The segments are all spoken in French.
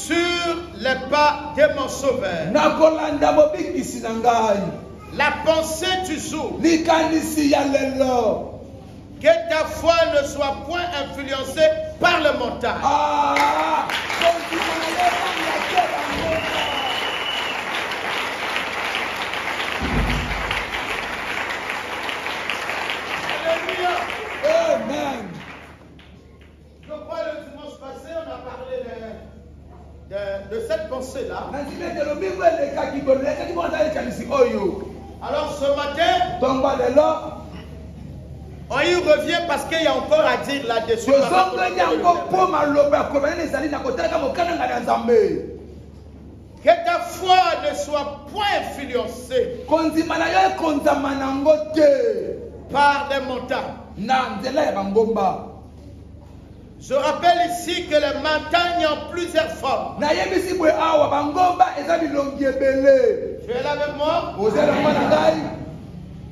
sur les pas de mon sauveur. La pensée du jour. Que ta foi ne soit point influencée par le montage. Alléluia. Amen. Je crois le dimanche passé, on a parlé de cette pensée-là. Alors ce matin, on y revient parce qu'il y a encore à dire là-dessus. Que ta foi ne soit point influencée par des montagnes. Je rappelle ici que les montagnes ont plusieurs formes. Tu es là avec moi?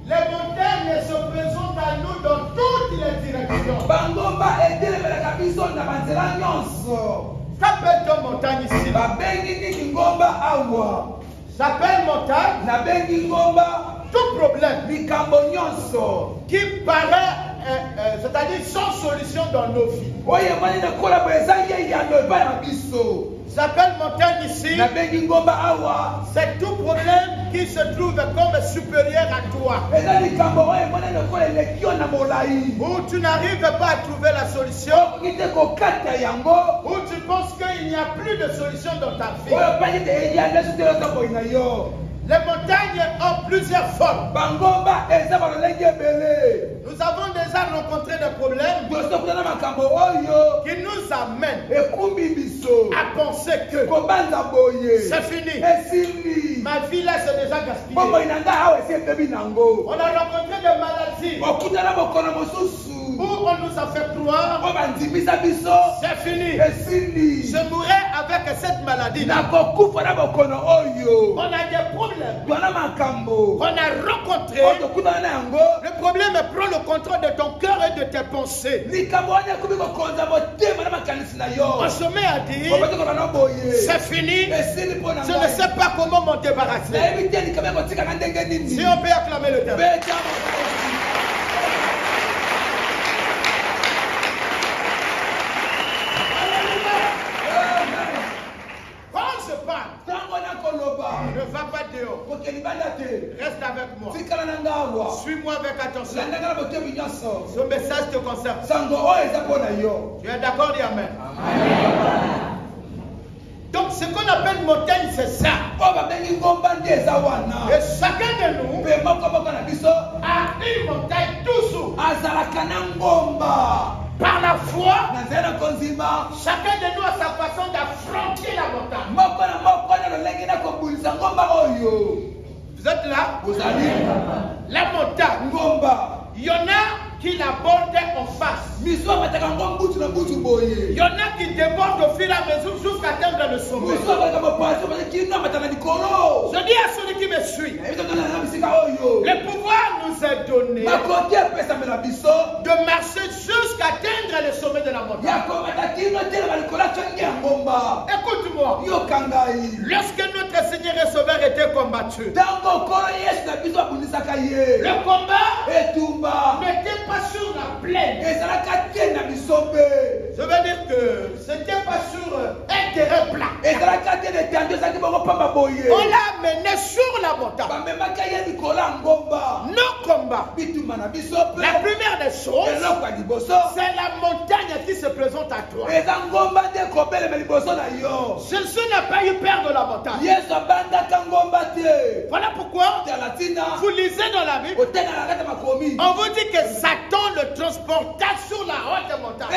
Les montagnes se présentent à nous dans toutes les directions. S'appelle ton montagne ici. S'appelle montagne. Tout problème qui paraît, c'est-à-dire sans solution dans nos vies. S'appelle montagne ici. C'est tout problème qui se trouve comme supérieur à toi. Où tu n'arrives pas à trouver la solution. Où tu penses qu'il n'y a plus de solution dans ta vie. Les montagnes ont plusieurs formes. Nous avons déjà rencontré des problèmes qui nous amènent à penser que c'est fini. Ma vie là c'est déjà gaspillé. On a rencontré des maladies où on nous a fait croire c'est fini. Je mourrai avec cette maladie. On a des problèmes qu'on a rencontrés. Le problème prend le contrôle de ton cœur et de tes pensées. On se met à dire c'est fini. Je ne sais pas comment m'en débarrasser. Si on peut acclamer le terme. Ne va pas dehors. Reste avec moi. Suis-moi avec attention. Ce message te concerne. Tu es d'accord, dis Amen. Donc ce qu'on appelle montagne, c'est ça. Et chacun de nous a une montagne toujours. Par la foi, chacun de nous a sa façon d'affronter la montagne. Vous êtes là? La montagne, il y en a qui l'abordent en face. Il y en a qui débordent au fur et à mesure jusqu'à atteindre le sommet. Je dis à celui qui me suit, le pouvoir nous est donné de marcher jusqu'à atteindre le sommet de la montagne. Écoute-moi, lorsque notre Seigneur et Sauveur était combattu, le combat n'était pas sur la plaine. Je veux dire que c'était pas sur un terrain plat. On l'a amené sur la montagne. Nos combats. La première des choses, c'est la montagne qui se présente à toi. Jésus n'a pas eu peur de la montagne. Voilà pourquoi vous lisez dans la Bible, on vous dit que Satan le transporta sur la haute montagne.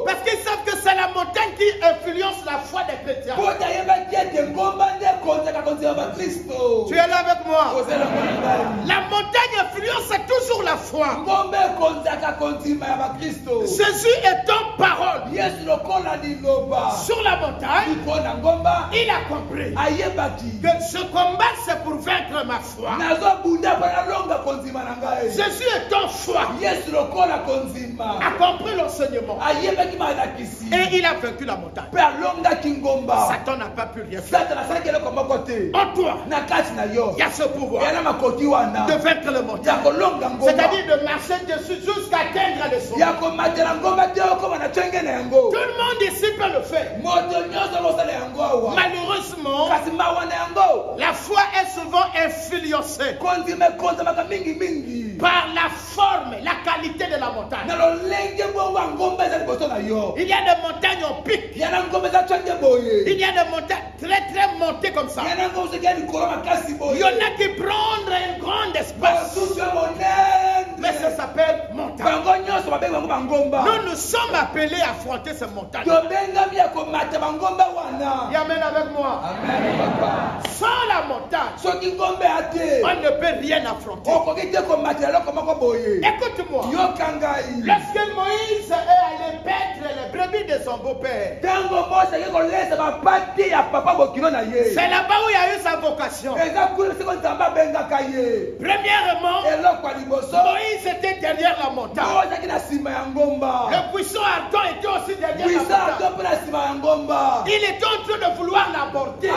Parce qu'ils savent que c'est la montagne qui influence la foi des chrétiens. Tu es là avec moi. La montagne influence toujours la foi foi. Jésus étant parole. Sur la montagne, il a compris que ce combat c'est pour vaincre ma foi. Jésus étant foi a compris l'enseignement et il a vaincu la montagne. Satan n'a pas pu rien faire. En toi, il y a ce pouvoir de vaincre le montagne. C'est-à-dire de marcher dessus jusqu'à atteindre les sommets. Tout le monde ici peut le faire. Malheureusement, la foi est souvent influencée par la forme, la qualité de la montagne. Il y a des montagnes en pic. Il y a des montagnes très très montées comme ça. Il y en a qui prennent un grand espace. Mais ça s'appelle montagne. Nous sommes appelés à affronter ces montagnes. Y amène avec moi. Sans la montagne, on ne peut rien affronter. Écoute-moi. Lorsque Moïse est allé paître les brebis de son beau-père, c'est là-bas où il y a eu sa vocation. Premièrement, Moïse était derrière la montagne. Le puissant Ardon était aussi derrière la montagne. Il était en train de vouloir l'aborder.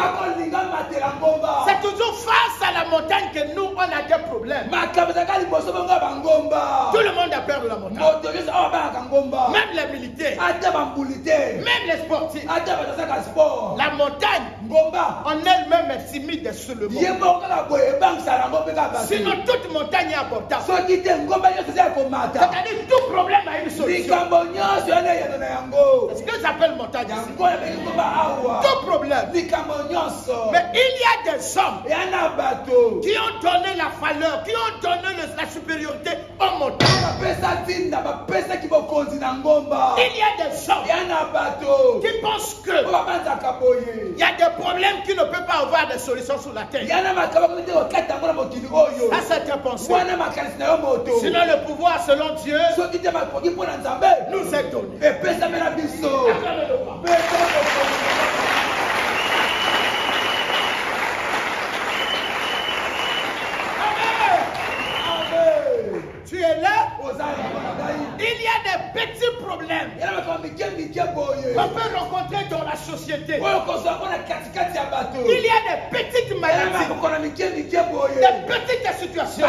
C'est toujours face à la montagne que nous, on a des problèmes. Tout le monde a peur de la montagne. Même les militaires. Même les sportifs. La montagne en elle-même est timide sur le monde. Sinon, toute montagne est abordable. C'est-à-dire tout problème a une solution. C'est ce que j'appelle montagne. Tout problème. Mais il y a des hommes qui ont donné la valeur, qui ont donné la supériorité aux montagnes. Il y a des hommes qui pensent que il y a des problèmes qui ne peuvent pas avoir de solution sur la terre. Ça c'est un pensée. Sinon le pouvoir selon Dieu nous est donné. Tu es là. Il y a des petits problèmes qu'on peut rencontrer dans la société. Il y a des petites maladies, des petites situations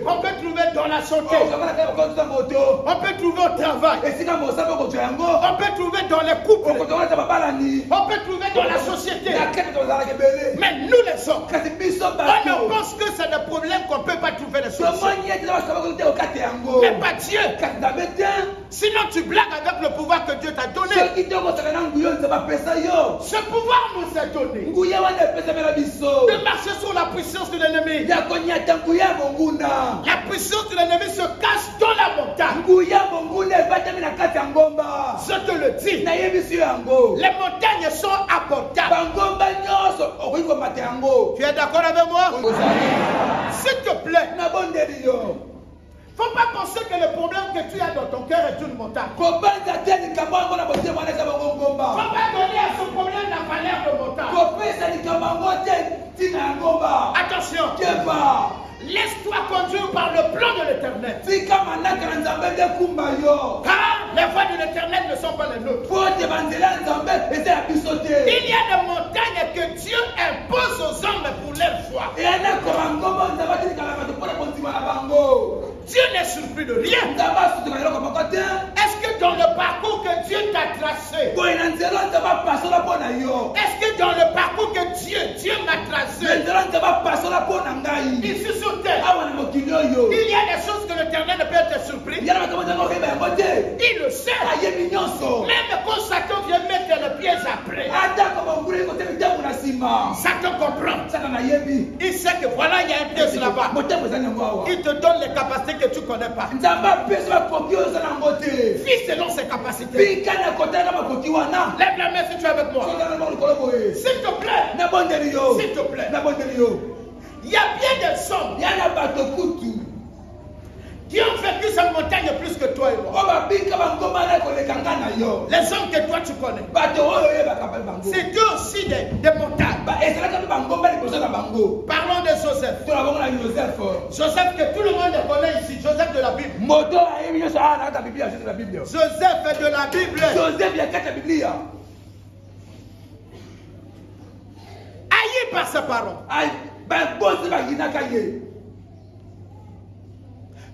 qu'on peut trouver dans la santé, on peut trouver au travail, on peut trouver dans les couples, on peut trouver dans la société. Mais nous les hommes, on pense que c'est des problèmes qu'on ne peut pas trouver des solutions. Mais pas Dieu. Sinon tu blagues avec le pouvoir que Dieu t'a donné. Ce pouvoir nous est donné de marcher sur la puissance de l'ennemi. La puissance de l'ennemi se cache dans la montagne. Je te le dis. Les montagnes sont abordables. Tu es d'accord avec moi? S'il te plaît. Faut pas penser que le problème que tu as dans ton cœur est une montagne. Faut pas donner à ce problème la valeur de montagne. Attention. Laisse-toi conduire par le plan de l'Éternel. Car les voies de l'Éternel ne sont pas les nôtres. Il y a des montagnes que Dieu impose aux hommes pour leur foi. Dieu n'est surpris de rien. Est-ce que dans le parcours que Dieu t'a tracé, est-ce que dans le parcours que Dieu m'a tracé, ici sur terre, il y a des choses que l'Éternel ne peut être surpris. Il le sait. Même quand Satan vient mettre les pieds après, Satan comprend. Il sait que voilà, il y a un piège là-bas. Il te donne les capacités que tu ne connais pas. Vis selon ses capacités. Lève la main si tu es avec moi. S'il te plaît. S'il te plaît. Il y a bien des sommes qui ont vécu cette montagne plus que toi et moi. Les hommes que toi tu connais. C'est eux aussi des montagnes. Parlons de Joseph. Joseph que tout le monde connaît ici. Joseph de la Bible. Joseph de la Bible. Haï par ses parents.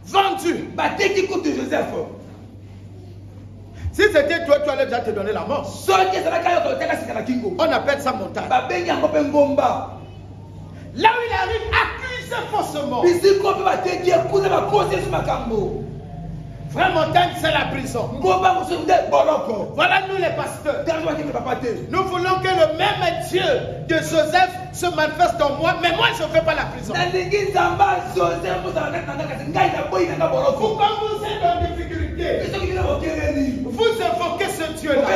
Vendu. Si c'était toi, tu allais déjà te donner la mort. On appelle ça montagne. Là où il arrive, accusé faussement. Vraie montagne, c'est la prison. Voilà nous les pasteurs. Nous voulons que le même Dieu de Joseph se manifeste en moi, mais moi je ne fais pas la prison. Pourquoi vous êtes en difficulté? Vous invoquez ce Dieu-là.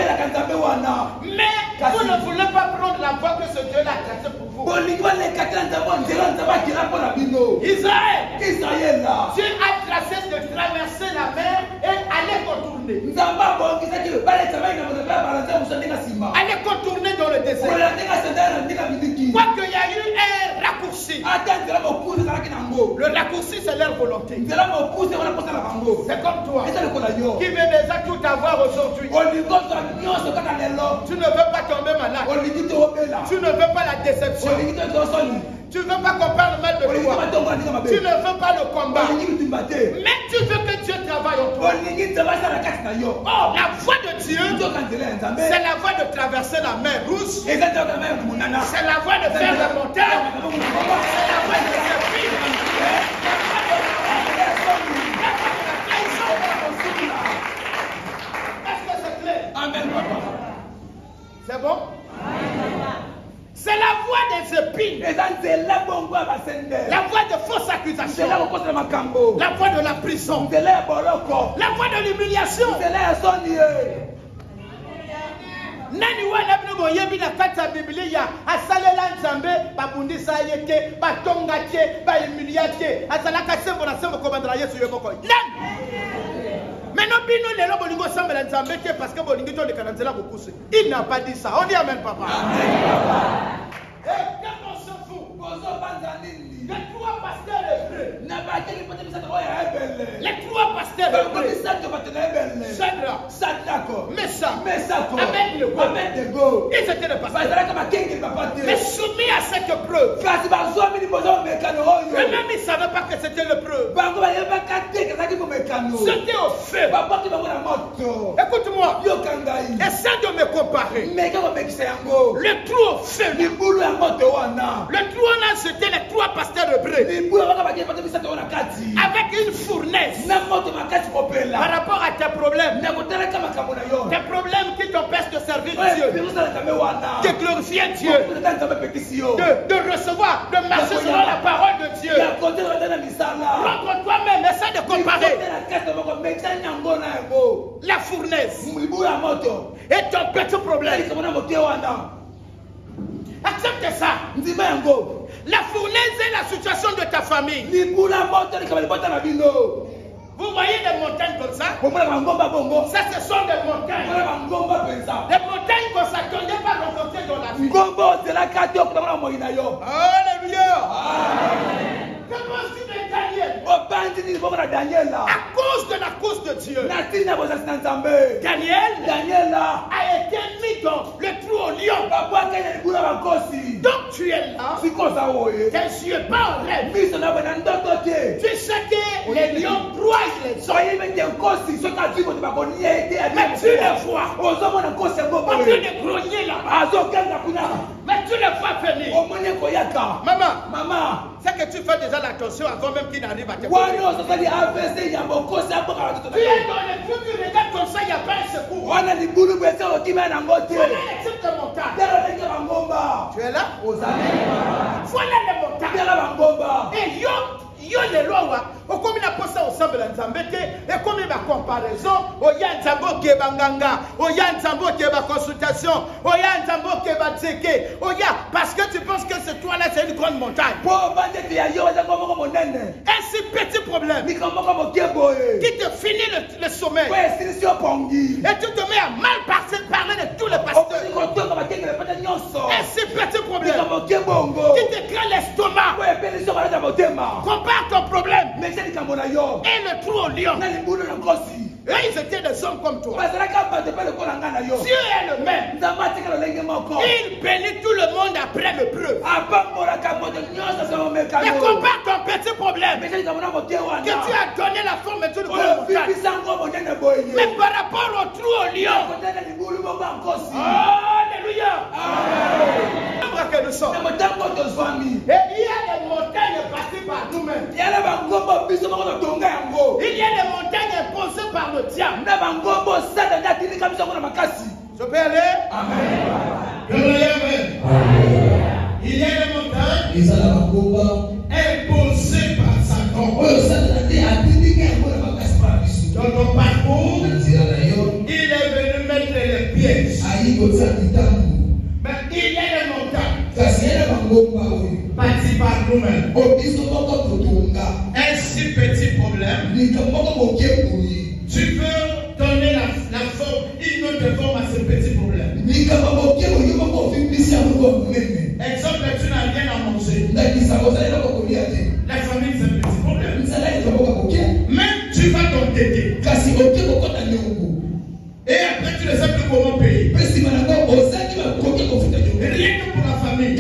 Mais vous ne voulez pas prendre la voie que ce Dieu-là a tracée pour vous. Israël, Dieu a tracé de traverser la mer et aller contourner. Aller contourner dans le désert. Quoi qu'il y a eu un raccourci. Le raccourci, c'est leur volonté. C'est comme toi qui veut déjà tout avoir aujourd'hui. Tu ne veux pas tomber malade. Tu ne veux pas la déception. Tu ne veux pas qu'on parle mal de toi. Tu ne veux pas le combat. Mais tu veux que Dieu travaille en toi. Oh, la voie de Dieu, c'est la voie de traverser la mer rouge. C'est la voie de faire la montagne. C'est la voie de servir. Est-ce que c'est clair? Amen. C'est bon? C'est la voie des épines. La voie de fausses accusations. La voie de la prison. La voie de l'humiliation. Nani wana bino boyebi na kati ya Biblia asalela nzambe babundisa yeke batonga te ba humiliate te azalaka sembo na sembo ko bandala Yesu yekoko nani maintenant bino lelo bolingo sambela nzambe te parce que bolingi to le kananzela bokuse il n'a pas dit ça on dit amen papa amen papa et quand on se fout les trois pasteurs hébreux les trois pasteurs hébreux Shadrach, Meshach, Abednego. Ils étaient des pasteurs. Mais soumis à cette preuve. Eux-mêmes ils ne savaient pas que c'était l'épreuve. C'était au feu. Écoute-moi. Essaie de me comparer. Le trou au feu. Le trou là, c'était les trois pasteurs hébreux. Avec une fournaise. Par rapport à tes problèmes. Tes problèmes qui t'empêchent de servir Dieu. De glorifier Dieu. De recevoir, de marcher selon la parole de Dieu. Prends toi-même, essaie de comparer. La fournaise et ton petit problème. Accepte ça. La fournaise est la situation de ta famille. Vous voyez des montagnes comme ça? Ça, ce sont des montagnes. Des montagnes qu'on ne s'attendait pas à rencontrer dans la vie. Alléluia. Comment tu es Daniel? À cause de la cause de Dieu. Daniel a été mis dans le trou au lion. Donc tu es là. Tes yeux pas en rêve. Tu sais que les lions broient les hommes. Mais tu les vois. Au lieu de grogner là-bas. Mais tu les vois venir. Maman, c'est que tu fais déjà l'attention avant même qu'il n'arrive à te voir. Tu es dans le truc, tu regardes comme ça, il n'y a pas un secours. Voilà le type de montagne. Tu es là? Voilà les montagnes. Et yo le loi o comme na posa ensemble na nzambete et comme ba comparaison o ya nzambo ke banganga o ya nzambo ke ba consultation o ya nzambo ke ba tseke o ya parce que tu penses que c'est toi là c'est une grande montagne un si petit problème qui te finit le sommeil et tu te mets à mal parler de tous les pasteurs un si petit problème qui te crée l'estomac. Compare ton problème et le trou au lion. Et ils étaient des hommes comme toi. Dieu est le même. Il bénit tout le monde après le preuve. Mais compare ton petit problème que tu as donné la forme de toute montagne. Mais par rapport au trou au lion. Alléluia. Que nous sommes. Et il y a des montagnes passées par nous-mêmes. Il y a des montagnes imposées par le diable. Je peux aller? Amen. Il y a des montagnes imposées par Satan. Dans ton parcours, il est venu mettre les pièges. Mais il y a des montagnes bâties par nous-mêmes. Un si petit problème, tu peux donner la forme, une autre forme à ce petit problème. Exemple, tu n'as rien à manger. La famille, c'est un petit problème. Même tu vas t'entêter. Et après, tu ne sais plus comment payer. Rien que pour la famille.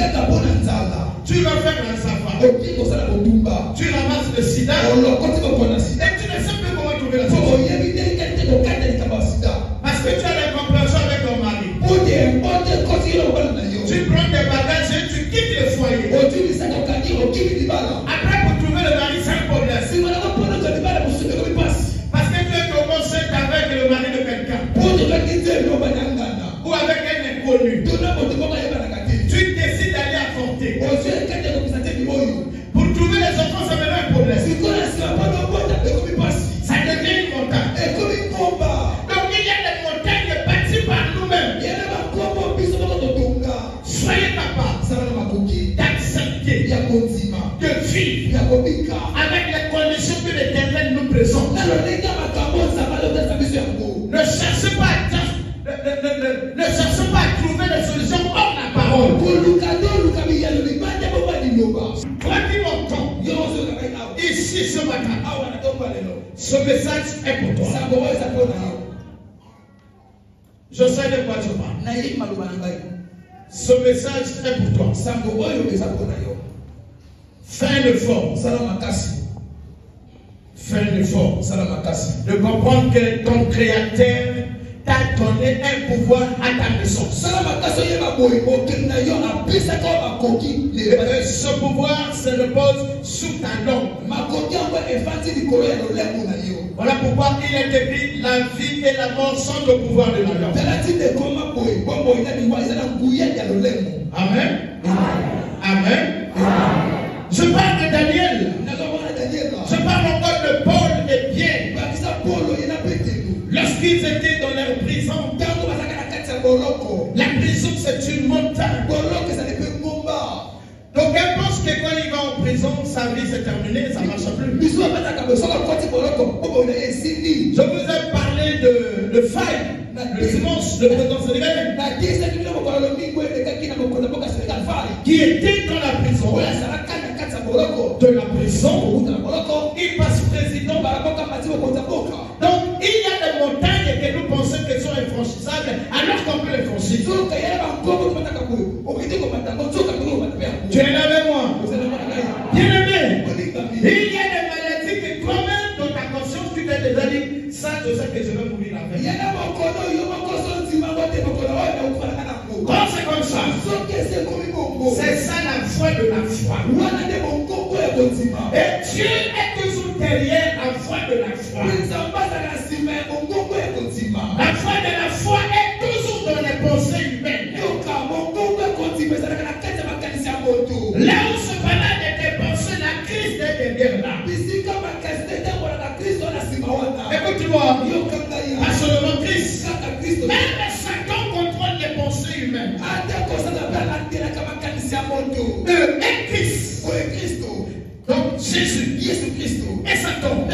Tu vas faire la safari. Tu ramasses le sida. Et tu ne sais plus comment trouver la solution. Parce que tu as l'incompréhension avec ton mari. Tu prends tes bagages et tu quittes le foyer. Après, pour trouver le mari, c'est un problème. Parce que tu es commencé avec le mari de quelqu'un. Ou avec un inconnu. Tu décides d'aller affronter. Pour trouver les enfants, ça devient un problème. Ça devient une montagne. Donc il y a des montagnes bâties par nous-mêmes. Soyez capables d'accepter, de vivre avec les conditions que l'Éternel nous présente. Ne cherchez pas à trouver des solutions hors la parole. Toi qui m'entends ici ce matin, ce message est pour toi. Je sais de quoi tu parles. Ce message est pour toi. Fais l'effort. Fais l'effort de comprendre que ton Créateur t'a donné un pouvoir à ta maison. Et ce pouvoir se repose sous ta langue. Voilà pourquoi il est écrit: la vie et la mort sont au pouvoir de la langue. Amen. Amen. Je parle de Daniel. Je parle encore de Paul et Pierre. Lorsqu'ils étaient dans leur prison, la prison c'est une montagne. Donc elle pense que quand il va en prison, sa vie c'est terminée, ça ne marche plus. Je vous ai parlé de faille. Le dimanche, le président sénégalais qui était dans la prison. De la prison, il passe président. Donc il y a des montagnes que nous pensons qu'elles sont infranchissables alors qu'on peut les franchir. Tu es là avec moi. Bien aimé, il y a des maladies que toi-même dans ta conscience tu t'es déjà dit, ça je sais que je vais mourir avec. Quand c'est comme ça, c'est ça la foi de la foi. Et Dieu est toujours derrière la foi de la foi. La foi de la foi est toujours dans les pensées humaines. Là où se balade tes pensées, la crise est derrière là. magie humaine. Et Christ. Donc Jésus et Satan.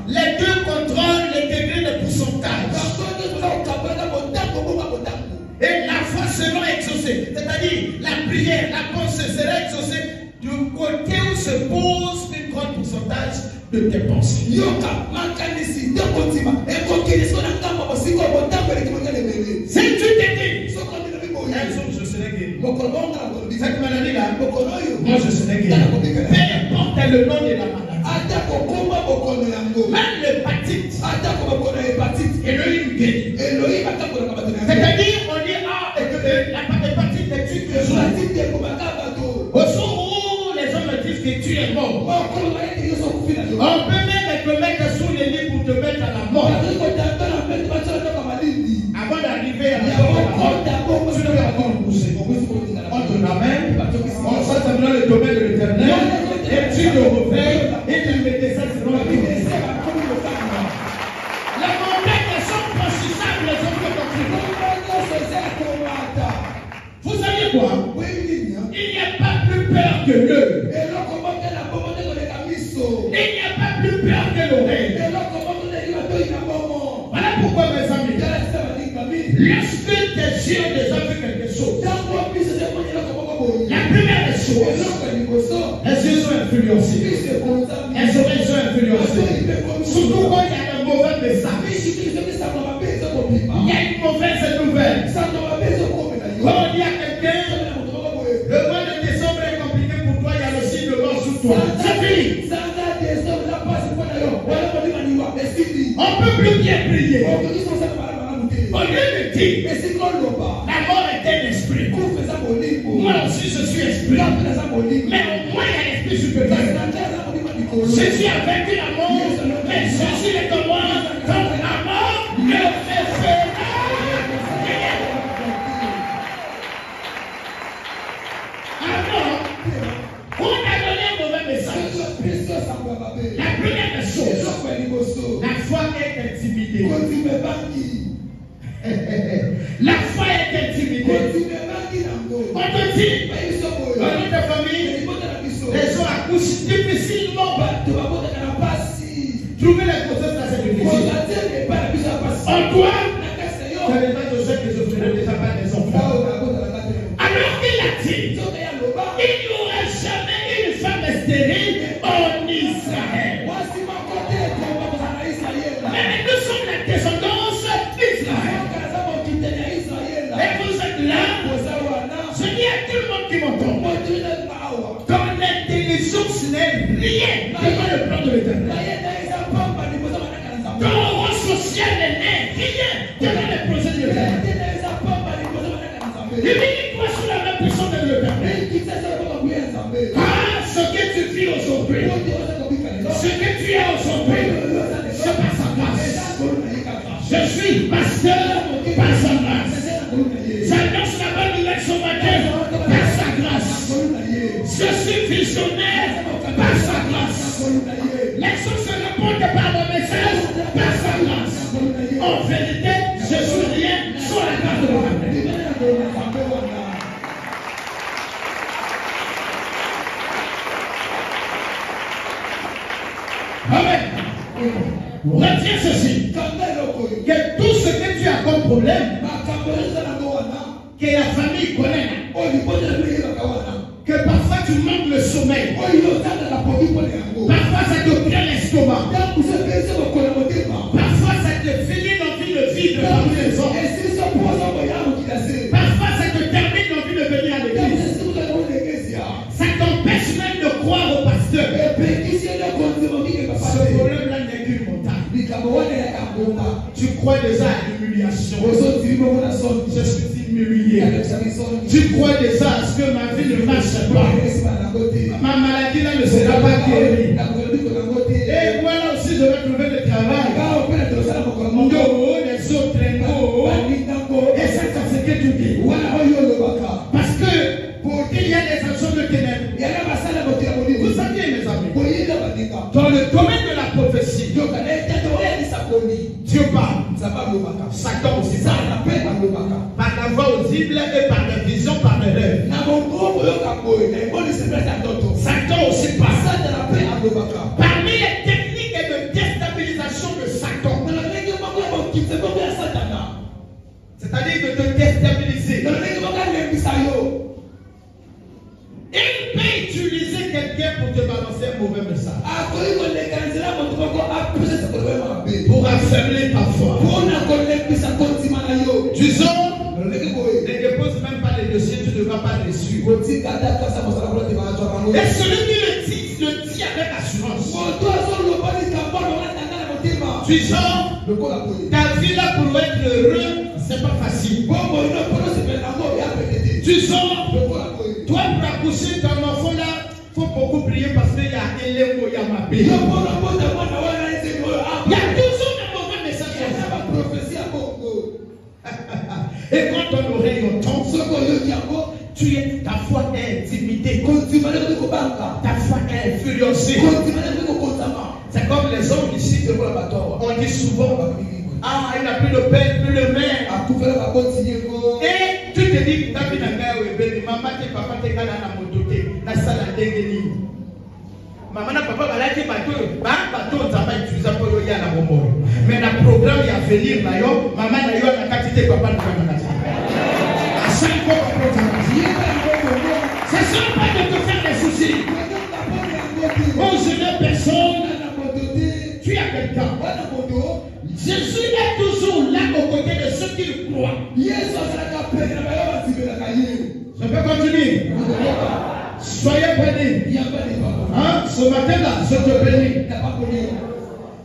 Les deux contrôlent les degrés de pourcentage. Et la foi sera exaucée. C'est-à-dire la prière, la pensée sera exaucée du côté où se pose une grande pourcentage de tes pensées. Si tu t'étais, je serai guéri. Cette maladie-là, moi je serai guéri. Peu importe le nom de la maladie. Même l'hépatite. Elohim guérit. C'est-à-dire, on dit, l'hépatite est tue que au jour où les hommes disent que tu es mort, on peut même te mettre sous les lits pour te mettre à la mort. Avant d'arriver à la mort, tu dois avoir poussé. On te l'amène, on sort dans le domaine de l'éternel, et tu le réveilles, et tu le descends selon la vie. Les montagnes sont franchissables, les hommes. Vous savez quoi? Il n'y a pas plus peur que l'œil. Il n'y a pas plus peur que l'oreille. Voilà pourquoi, mes amis, lorsque tes yeux déjà vu quelque chose, la première des choses, les yeux sont influencés, les oreilles sont influencées. Surtout quand il y a un mauvais message, il y a une mauvaise nouvelle. Quand on dit à quelqu'un, le mois de décembre est compliqué pour toi, il y a le signe de mort sur toi. C'est fini. On ne peut plus bien prier. Au lieu de dire, la mort est un esprit. Moi aussi je suis esprit. Mais au moins il y a l'esprit supérieur. Jésus a vaincu la mort, mais Jésus est en moi. Donc la mort ne fait rien. Alors, on a donné un mauvais message. La première des choses, la foi est intimidée. La foi est intimidée. On te dit, dans notre famille, les gens accouchent difficilement. Trouver les grossesses, c'est difficile. En toi, tu as déjà Joseph et Josué n'ont déjà pas des enfants. Alors qu'il a dit, il n'y aura jamais une femme stérile en Israël. Mais nous sommes la descendance d'Israël. Et vous êtes là, je dis à tout le monde qui m'entend, quand l'intelligence n'est rien devant le plan de l'éternel. Quand le roi social n'est rien devant les projets de l'éternel. Humilie-toi sous la main puissante de l'éternel. Ah, ce que tu vis aujourd'hui, ce que tu es aujourd'hui, c'est par sa grâce. Je suis pasteur par sa grâce. J'annonce la bonne nouvelle ce matin par sa grâce. Je suis visionnaire par sa grâce. Les choses se répondent par mon message par sa grâce. En vérité, je suis rien sans la grâce de l'éternel. Amen. Retiens ceci. Que tout ce que tu as comme problème, que la famille connaît, que parfois tu manques le sommeil, parfois ça te prend l'estomac, parfois ça te finit l'envie de vivre parmi les hommes, parfois ça te termine l'envie de venir à l'église, ça t'empêche même de croire au pasteur. Ce problème-là n'est qu'une montagne. Tu crois déjà à l'humiliation. Je suis humilié. Tu crois déjà à ce que ma vie ne marche pas. Ma maladie là ne sera pas guérie. Et moi là aussi je vais trouver le travail. Les autres, et ça c'est ce que tu dis. Parce que pour qu'il y ait des actions de ténèbres. Vous saviez mes amis, dans le domaine de la prophétie, Dieu parle. Satan aussi parle. Par la voix audible et par des visions, par des rêves. Satan aussi passe. Parmi les techniques de déstabilisation de Satan, c'est-à-dire de te déstabiliser, il peut utiliser quelqu'un pour te balancer un mauvais message, pour affaiblir ta foi. Disons, ne dépose même pas les dossiers, tu ne vas pas les suivre. Et celui qui le dit avec assurance. Disons, ta vie là pour être heureux, c'est pas facile. Disons, toi pour accoucher ton enfant là, il faut beaucoup prier parce qu'il y a Elemo Yamabé. Il y a toujours un mauvais message. Et quand ton oreille entend, ta foi est intimidée. Ta foi est influencée. C'est comme les hommes ici. On dit souvent, ah, il n'a plus de père, plus de mère. Et tu te dis, maman, papa, t'es dans la moto, la salle à dégueuler. Maman, papa, va aller bateau, bateau, ça va utiliser pour y aller à la momo. Mais le programme, il y a venir, maman, il y a la quantité, papa, il y a la quantité. À chaque fois, c'est ça pas de te faire des soucis. Oh, je n'ai personne. Tu as quelqu'un. Jésus est toujours là aux côtés de ceux qui le croient. Je peux continuer. Soyez bénis. Hein? Ce matin-là, je te bénis.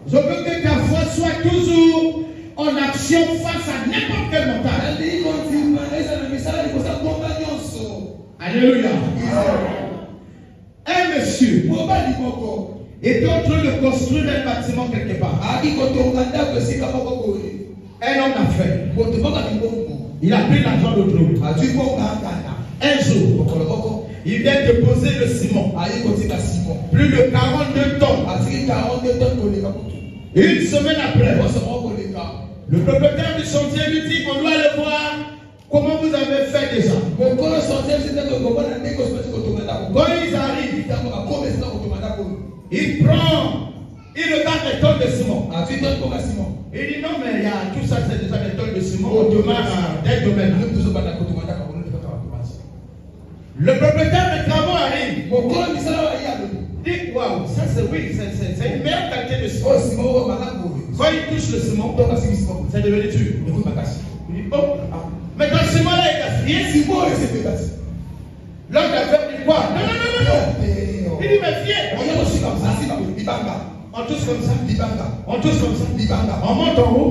Je veux que ta foi soit toujours en action face à n'importe quel montagne. Alléluia. Un monsieur était en train de construire un bâtiment quelque part. Un homme d'affaires. Il a pris l'argent de l'autre. Un jour, il vient déposer le ciment. Plus de 42 tonnes. Une semaine après, le propriétaire du chantier lui dit qu'on doit aller voir comment vous avez fait déjà. Quand ils arrivent, il prend, il regarde les tonnes de ciment. Il dit non, mais il y a tout ça, c'est déjà des tonnes de ciment au domaine d'un domaine. Le propriétaire des travaux arrive. Il dit waouh, ça c'est oui, c'est une meilleure qualité de ciment. Quand il touche le ciment, c'est devenu dur. Il dit oh, mais dans le ciment là, il a frié. L'autre a fait du quoi? Non. Il dit mais fier. On touche comme ça. On touche comme ça. On touche comme ça. On monte en haut.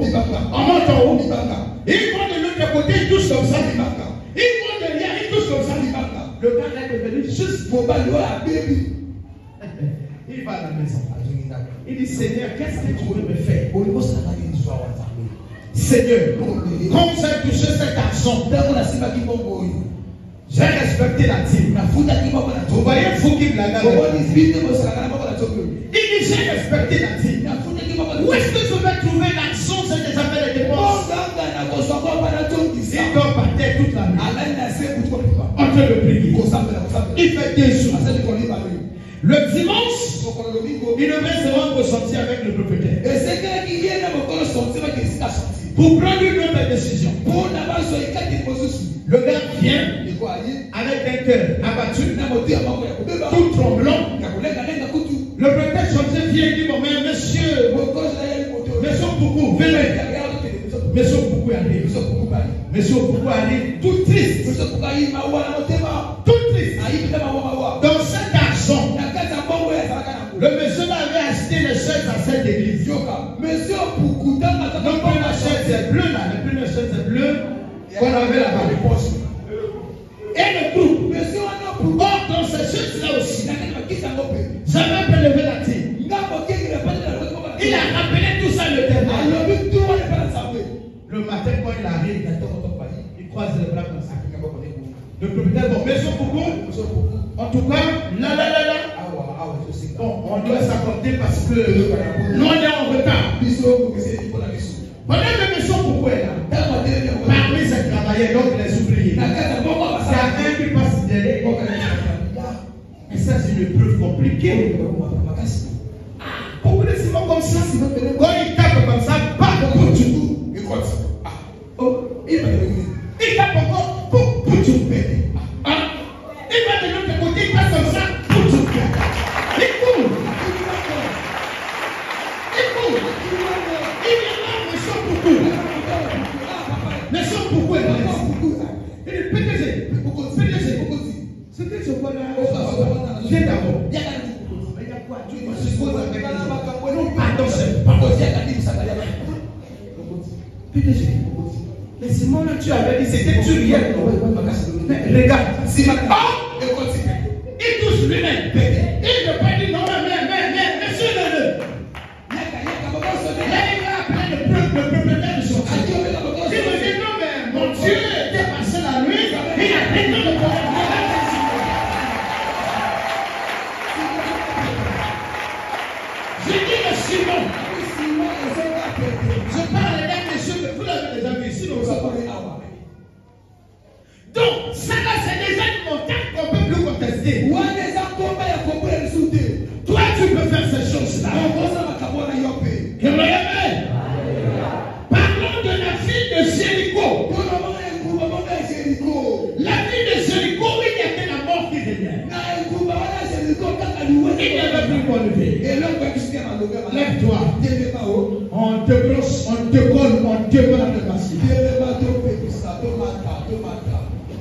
On monte en haut. Il prend de l'autre côté, il touche comme ça. Il prend de derrière, il touche comme ça. Le gars là est devenu juste pour baloir à baby. Il va à la maison. Il dit Seigneur, qu'est-ce que tu veux me faire? Seigneur, comme j'ai touché cet argent, j'ai respecté la dîme. Vous voyez, vous qui blaguez. Il dit j'ai respecté la dîme. Où est-ce que je vais trouver l'argent? C'est des affaires de dépenses. Il dort par terre toute la nuit. En train de prier. Il fait 2 jours. Le dimanche, il devait se rendre au chantier avec le propriétaire pour prendre une autre décision. Le gars vient avec un cœur abattu, tout tremblant. Le propriétaire chantier vient et dit bon, mais monsieur Poukou, venez. Monsieur Poukou arrive. Monsieur Poukou arrive tout triste. Tout triste. Dans cet argent, le monsieur avait acheté les chaises à cette église. Monsieur Poukou, donc la chaise est bleue là, la chaise est bleue qu'on avait là-bas. Et le groupe, or dans ces chaises-là aussi, j'avais prélevé la tire. Il a rappelé tout ça le dernier. Le matin, quand il arrive, il croise les bras comme ça. Le propriétaire, bon, monsieur Poukou, en tout cas, là. Bon, on doit s'accorder parce que nous on est en retard. Pendant que monsieur Poukou est là, parmi ses travailleurs, donc les piqué. Beaucoup de ciment comme ça, quand il tape comme ça, pas pour tout. Il continue. Il tape encore pour tout. Il va de l'autre côté, il passe comme ça pour tout. Il court. Il court. Il vient là, mais sans beaucoup. Mais sans beaucoup. Il est PDG. Ce que je vois là, viens d'abord. Mais Simon, là, tu avais dit, c'était tu rien. Regarde, Simon, il touche lui-même. Il ne pas dire non, mais monsieur le. Là, il va appeler le propriétaire de son truc. Il me dit non, mais mon Dieu était passé la nuit, il a pris tout le problème. Je dis le Simon. Je parle avec monsieur, mais vous l'avez déjà vu ici, nous avons parlé avant. Donc, ça là, c'est déjà une montagne qu'on ne peut plus contester. Toi, tu peux faire ces choses-là. Parlons de la ville de Jéricho. La ville de Jéricho, il y avait la mort qui régnait. Il n'y avait plus qu'on lever. Lève-toi. On te brosse, on te colle, on te colle la machine.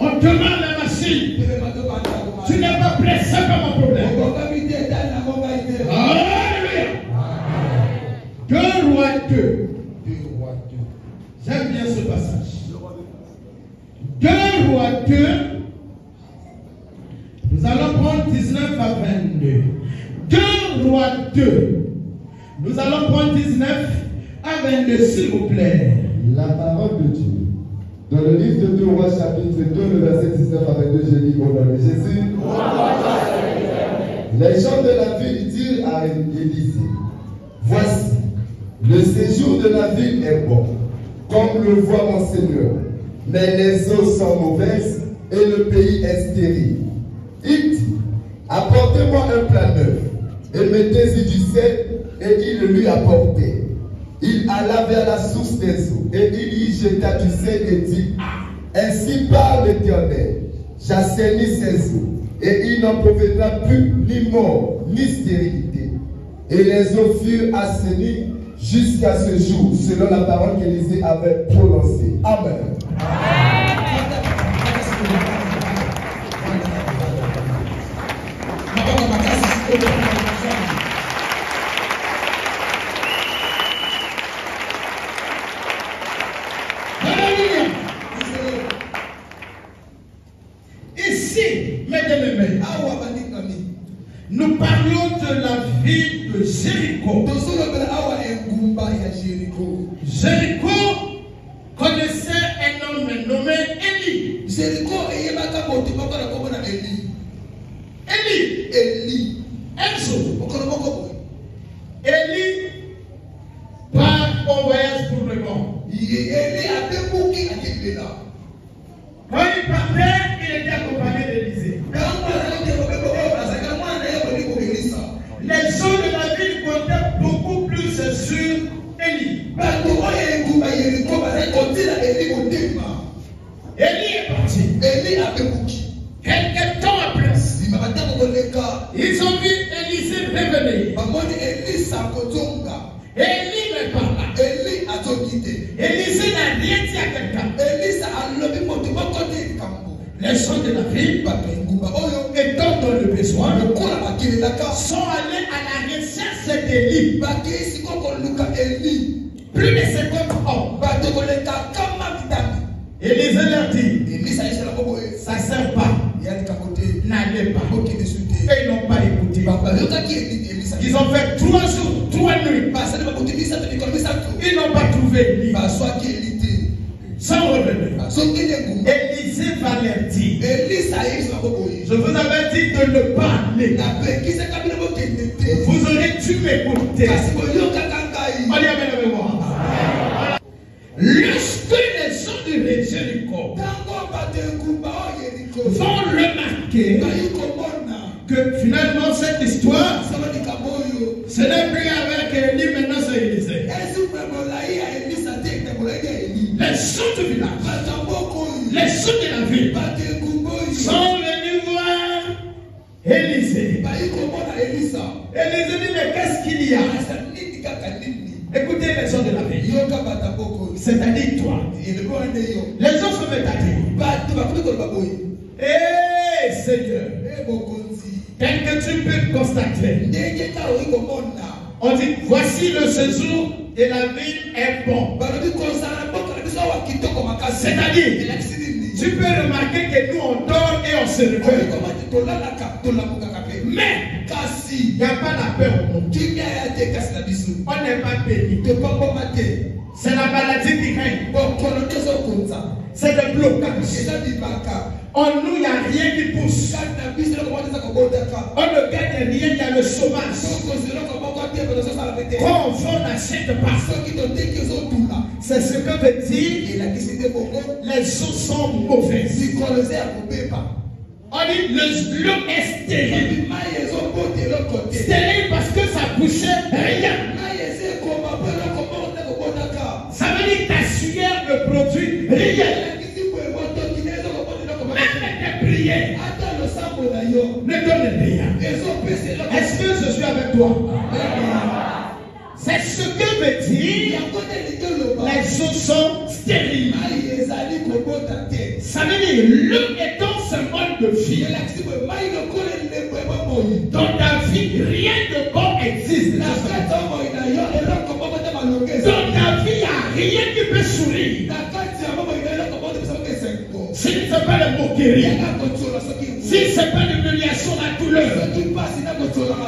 On te met la machine. Tu n'es pas prêt, c'est pas mon problème. Alléluia. 2 Rois 2. J'aime bien ce passage. 2 Rois 2. Nous allons prendre 19 à 22. 2 Rois 2. Nous allons prendre 19 à 22, s'il vous plaît. La parole de Dieu. Dans le livre de 2 Rois, chapitre 2, le verset 19 à 22, je lis au nom de Jésus. Les gens de la ville dirent à Élisée, voici, le séjour de la ville est bon, comme le voit mon Seigneur, mais les eaux sont mauvaises et le pays est stérile. Il dit, apportez-moi un plat neuf et mettez-y du sel, et il le lui apportait. Il alla vers la source des eaux et il y jeta du sel et dit, ainsi parle l'Éternel, j'assainis ces eaux et il n'en proviendra plus ni mort ni stérilité. Et les eaux furent assainies jusqu'à ce jour, selon la parole qu'Élisée avait prononcée. Amen. Ici, mesdames, nous parlons de la ville de Jéricho. Jéricho connaissait un homme nommé Élie. Élie. Un jour, Élie part au voyage pour le monde. Quand il partait, il était accompagné d'Élisée. Les gens de la ville comptaient beaucoup plus sur Élie. Élie est parti. Quelques temps après, ils ont vu Élisée revenir. Élie ne parle pas. Élisée n'a rien dit à quelqu'un. Les gens de la ville, étant dans le besoin, sont allés à la recherche d'Élie. Plus de 50 hommes. Élisée leur dit, ça ne sert pas. N'allez pas. Et ils n'ont pas écouté. Ils ont fait 3 jours, 3 nuits. Ils n'ont pas trouvé Élie. Sans revenir. Élisée va leur dire, je vous avais dit de ne pas aller. Vous aurez dû m'écouter. On y avait la mémoire. Lorsque les gens de Jéricho vont remarquer que finalement cette histoire, ce n'est plus avec Élie, maintenant c'est Élisée. Les sons du village, les sons de la ville sont venus voir Élisée. Élisée dit, mais qu'est-ce qu'il y a? Écoutez les sons de la ville. C'est-à-dire toi. Les gens se mettent à dire. Eh Seigneur, tel que tu peux constater, on dit, voici le séjour de la ville est bon. C'est-à-dire, tu peux remarquer que nous on dort et on se réveille. Mais, il n'y a pas la peur au monde. On n'est pas béni. C'est la maladie qui règne. C'est le blocage. En nous, il n'y a rien qui pousse. On ne gagne rien, il y a le chômage. Quand on vend, on n'achète pas. C'est ce que veut dire les choses sont mauvaises. On dit le l'eau est stérile. Stérile parce que ça poussait rien. Ça veut dire que ta sueur ne produit rien. Même tes prières ne donnent rien. Est-ce que je suis avec toi? C'est ce que veut dire les choses sont stériles. Ça veut dire l'eau est un symbole de vie. Dans ta vie, rien de bon existe. Dans ta vie, il n'y a rien qui peut sourire. Si ce n'est pas la moquerie, si ce n'est pas l'humiliation, la douleur,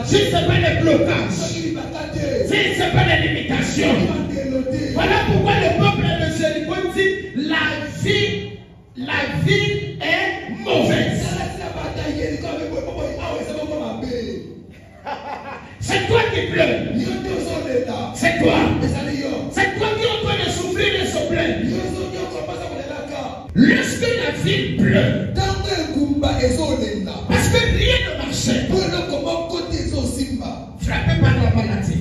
si ce n'est pas le blocage, si ce n'est pas la limitation. Voilà pourquoi le peuple de Jéricho dit la ville est mauvaise. C'est toi qui pleures. C'est toi. C'est toi qui es en train de souffrir et se plaindre. Lorsque la ville pleure, parce que rien ne marchait, frappé par la maladie,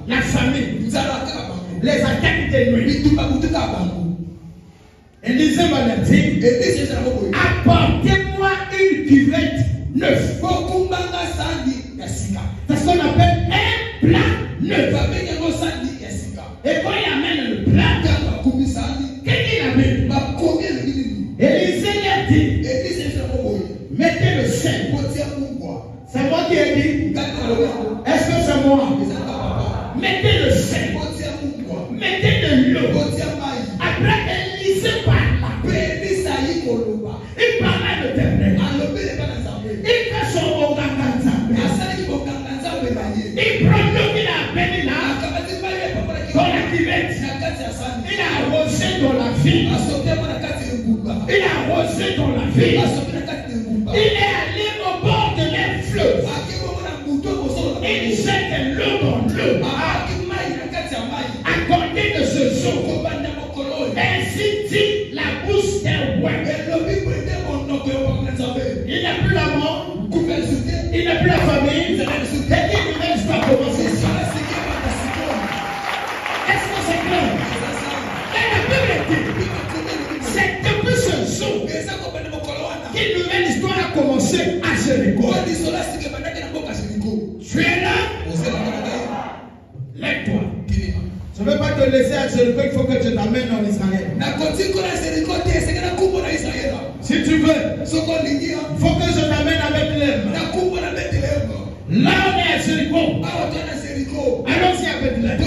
la famine, les attaques de nuit, Élisée m'a dit, apportez-moi une cuvette neuve. C'est ce qu'on appelle un plat neuf. Et quand il amène le plat, qu'est-ce qu'il amène? Élisée lui a dit, mettez le sel. C'est moi qui ai dit. Est-ce que c'est moi? Mettez le sel. Mettez de l'eau. Après, Élisée parla. Il parla de l'éternel. Il fait son Oganganza. Il prend l'eau qu'il a appelée là. Dans la cuvette. Il a arrosé dans la ville. Il a arrosé dans la ville. Il est allé au bord de leur fleuve. Il jette l'eau dans l'eau. À côté de ce jour. Ainsi dit la bouche d'un roi. Il n'a plus la mort. Il n'a plus la famille. Et il ne laisse pas commencer ça. Est-ce que c'est clair? Et la Bible dit, c'est depuis ce jour qu'une nouvelle histoire a commencé à Jéricho. Tu es là? Lève-toi. Je ne veux pas te laisser à Jéricho, il faut que tu t'amènes en Israël. Si tu veux, il faut que je t'amène avec l'âme. Là on est à Jéricho. Allons-y avec l'âme.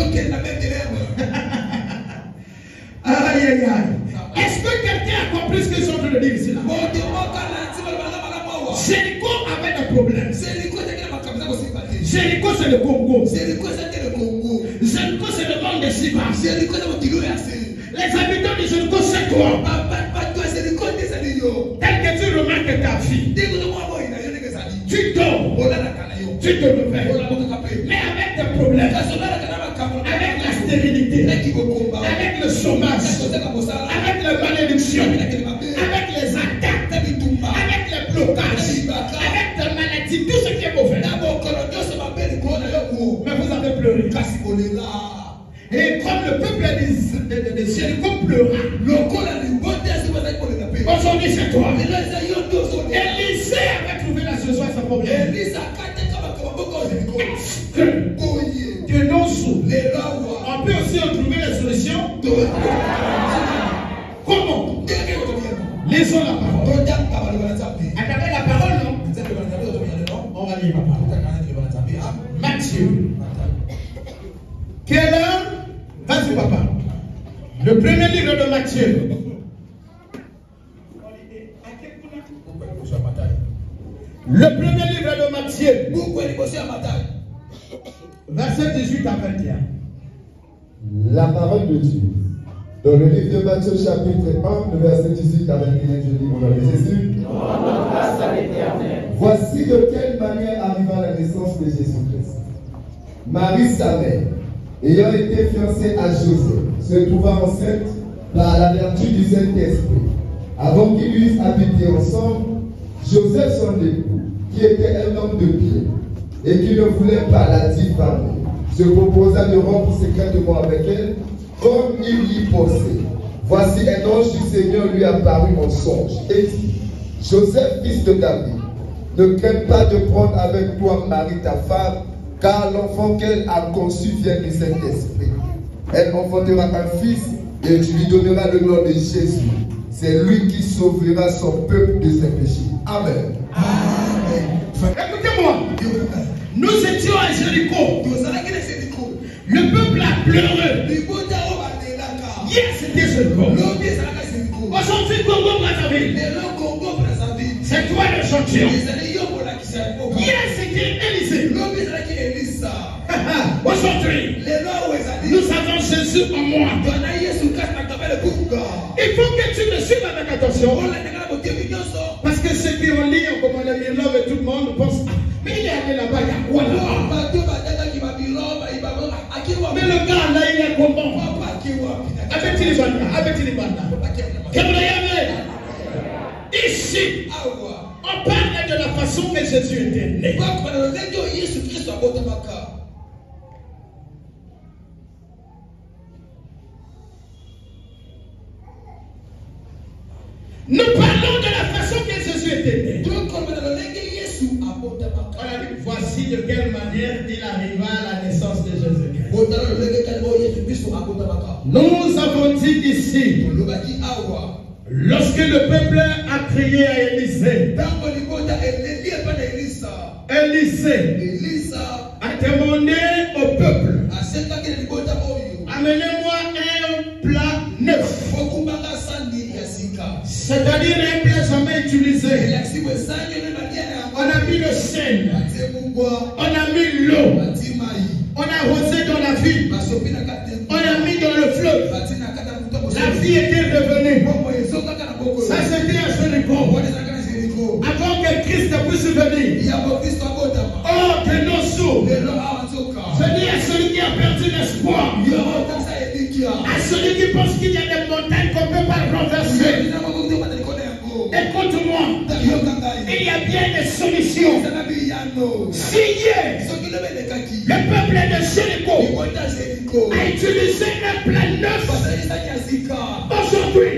Aïe aïe aïe. Est-ce que quelqu'un a compris ce que je suis en train de dire ici là? Jéricho avait des problèmes. Jéricho c'est le Congo. Jéricho c'est le monde de Siba. Les habitants de Jéricho c'est toi. Tel que tu remarques ta vie, tu dors, tu te réveilles, mais avec des problèmes, avec la stérilité, avec le chômage, avec la malédiction, avec les attaques, avec les blocages, avec la malédiction. Jéricho pleura. Aujourd'hui c'est toi. Élisée avait trouvé la solution à son problème. Que non sous. On peut aussi retrouver la solution. Comment? Lisons la parole. À travers la parole, non? On va lire la parole. Matthieu. Quelle heure? Vas-y, papa. Le premier livre de Matthieu. Le premier livre de Matthieu. Verset 18 à 21. La parole de Dieu. Dans le livre de Matthieu, chapitre 1, le verset 18 à 21, je lis au nom de Jésus. Voici de quelle manière arriva la naissance de Jésus-Christ. Marie, sa mère, ayant été fiancée à Joseph, se trouva enceinte par la vertu du Saint-Esprit. Avant qu'ils eussent habité ensemble, Joseph, son époux, qui était un homme de pied, et qui ne voulait pas la diffamer, se proposa de rompre secrètement avec elle, comme il y pensait. Voici un ange du Seigneur lui apparut en songe, et dit, Joseph, fils de David, ne crains pas de prendre avec toi Marie ta femme, car l'enfant qu'elle a conçu vient du Saint-Esprit. Elle enfantera un fils, et tu lui donneras le nom de Jésus. C'est lui qui sauvera son peuple de ses péchés. Amen. Amen. Écoutez-moi. Nous étions à Jéricho. Le peuple a pleuré. Hier c'était Jéricho. Aujourd'hui Congo-Brazzaville. C'est toi le champion. Hier c'était Élisée. Aujourd'hui, nous avons Jésus en moi. Il faut que tu me suives avec attention. Parce que ceux qui ont lu en commandant Mirlove et tout le monde pensent, mais il est allé là-bas, il y a quoi là-bas? Mais le gars là, il est comment? Avec les ici, on parle de la façon que Jésus était né. Nous parlons de la façon que Jésus était né. Voici de quelle manière il arriva à la naissance de Jésus-Christ. Nous avons dit ici, lorsque le peuple a crié à Élisée, Élisée a demandé au peuple, amenez-moi un plat neuf. C'est-à-dire un plat jamais utilisé. On a mis le sel, on a mis l'eau, on a arrosé dans la vie, on a mis dans le fleuve. La vie était revenue. Ça c'était à Jéricho. Avant que Christ puisse venir. Oh, que nos sous. Je dis à celui qui a perdu l'espoir, à celui qui pense qu'il y a des montagnes qu'on ne peut pas renverser. Écoute-moi, il y a bien des solutions. Signé, le peuple de Jéricho a utilisé un plan neuf. Aujourd'hui,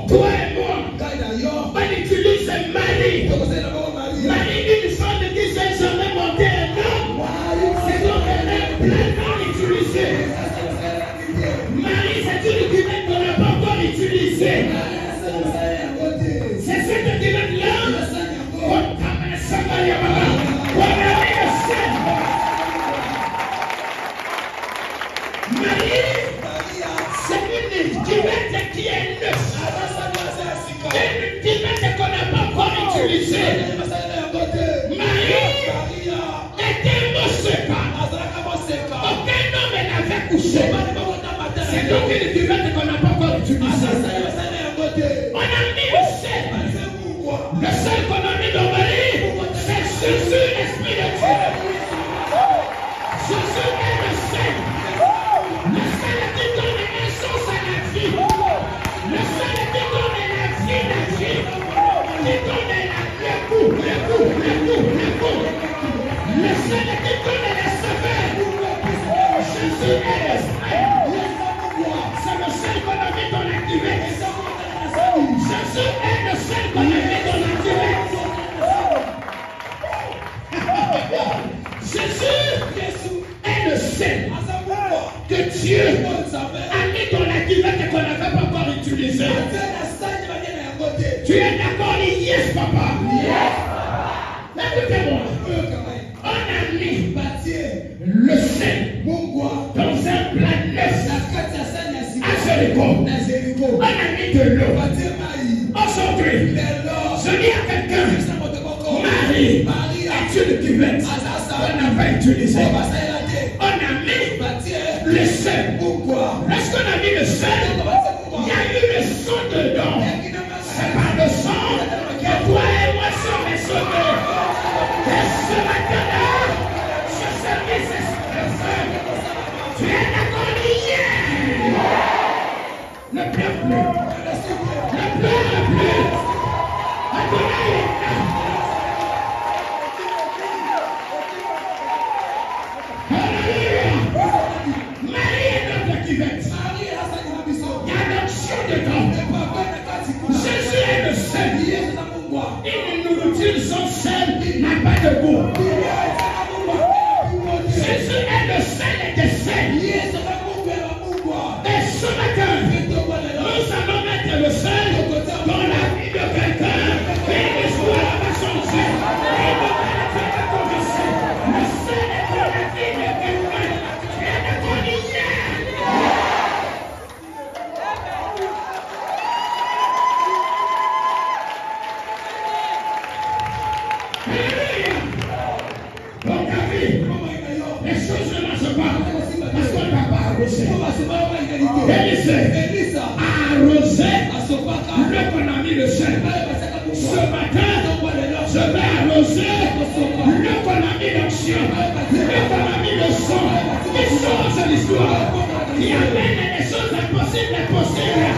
toi et moi, on utilise Marie. Marie, une femme qui s'est jamais montée un homme. C'est donc un plan non utilisé. Marie, c'est une cuvette qu'on n'a pas encore utilisée. C'est cette cuvette-là. Marie, c'est une cuvette qui est neuve. Une cuvette qu'on n'a pas encore utilisée. Marie était Moseka. Aucun homme n'avait couché. C'est donc une cuvette qu'on n'a pas encore utilisée. On a mis le sel. Le sel qu'on a mis dans Marie, c'est Jésus, l'Esprit de Dieu. Jésus est le sel. Le sel qui donne naissance à la vie. Le sel qui donne la vie, qui donne le goût. Le sel qui donne la saveur. Jésus est l'Esprit. C'est le Tu es d'accord? Yes, papa. Yes, papa. Écoutez-moi. On a mis le sel dans un plat neuf à Jéricho. On a mis de l'eau. Aujourd'hui, je dis à quelqu'un, Marie, as-tu le cuvette? On n'a pas utilisé. On a mis le sel. Lorsqu'on a mis le sel, il y a eu le sang dedans. C'est par le sang que toi et moi sommes sauvés. Et ce matin-là, ce service est spécial. Tu es d'accord? Ne pleure plus. Ne pleure plus. Marie est notre cuvette. Il y a l'onction dedans. Jésus est le sel. Une nourriture sans sel n'a pas de goût. Jésus est le sel des sels. Et ce matin, nous allons mettre le sel dans la vie de quelqu'un et l'histoire va changer. Et nous allons commencer. Le sel est dans la vie de quelqu'un. Tu es d'accord? Dans ta vie, les choses ne marchent pas parce qu'on n'a pas arrosé. Élisée a arrosé le qu'on a mis le sel. Ce matin, je vais arroser le qu'on a mis l'onction, le qu'on a mis le sang, qui change l'histoire, qui amène des choses impossibles et possibles.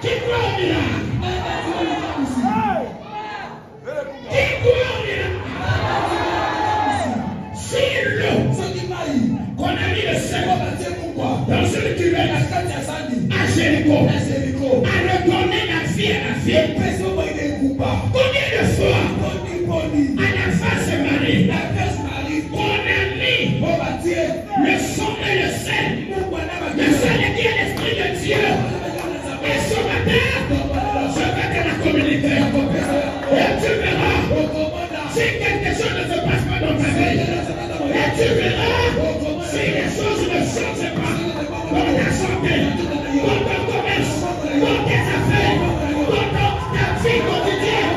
Qui croit au miracle? Qui croit au miracle? Si l'eau qu'on a mis le sel dans une cuvette à Jéricho a redonné la vie à la fille. Combien de fois à la face de Marie on a mis le sang et le sel qui est l'esprit de Dieu. Et ce matin, je vais te la communiquer. Et tu verras si quelque chose ne se passe pas dans ta vie. Et tu verras si les choses ne changent pas dans ta santé, dans ton commerce, dans tes affaires, dans ta vie quotidienne,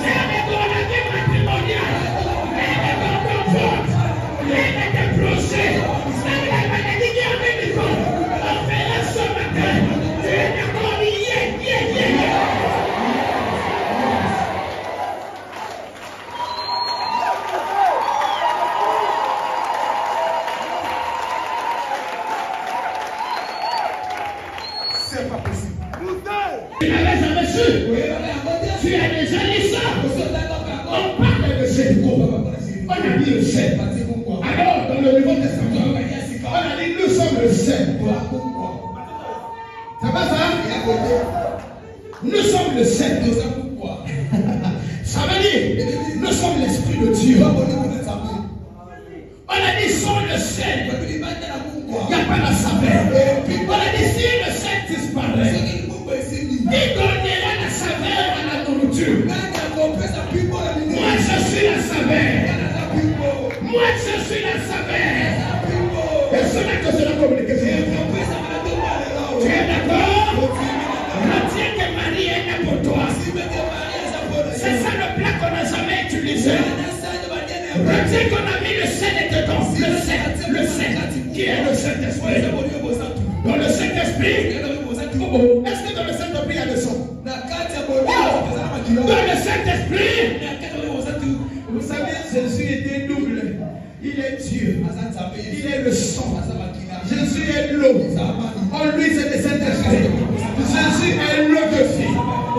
même dans la vie matrimoniale, même dans ton vote, même tes projets, même la maladie qui est avec les autres. On verra ce matin. Tu es d'accord? C'est pas possible. Tu n'avais jamais su. Tu as déjà dit ça. On parle de Jéricho. On a dit le sel. Alors, dans le Nouveau Testament, on a dit nous sommes le sel. C'est pas ça? Nous sommes le sel. Ça veut dire nous sommes l'esprit de Dieu. On a dit sans le sel, il n'y a pas la saveur. On a dit si le sel disparaît, il donnera la saveur à la nourriture. Moi je suis la saveur. Moi je suis la saveur. Et cela que c'est la communication. Tu es d'accord? Retiens que Marie est là pour toi. C'est ça le plat qu'on n'a jamais utilisé. Retiens qu'on a mis le sel dedans. Le sel, qui est le Saint-Esprit. Dans le Saint-Esprit, est-ce que dans le Saint-Esprit il y a le sang? Dans le Saint-Esprit, vous savez, Jésus était double. Il est Dieu. Il est le sang. Jésus est l'eau. En lui, c'est le Saint-Esprit. Jésus est l'eau de vie.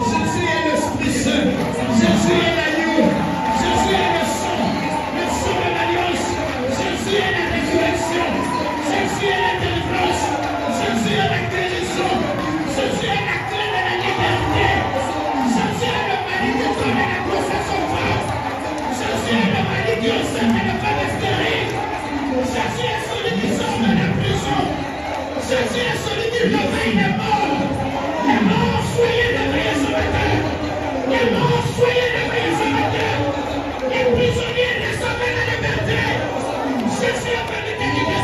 Jésus est l'Esprit Saint. Jésus est l'agneau. Jésus est le sang. Le sang de l'alliance. Jésus est la résurrection. Jésus est la délivrance. Jésus est la guérison. Jésus est la clé de la liberté. Jésus est le mari qui donne la grosse à son femme. Jésus est le mari qui enseigne la femme stérile. Jésus est celui qui sort de la prison. Jésus est celui qui Merci la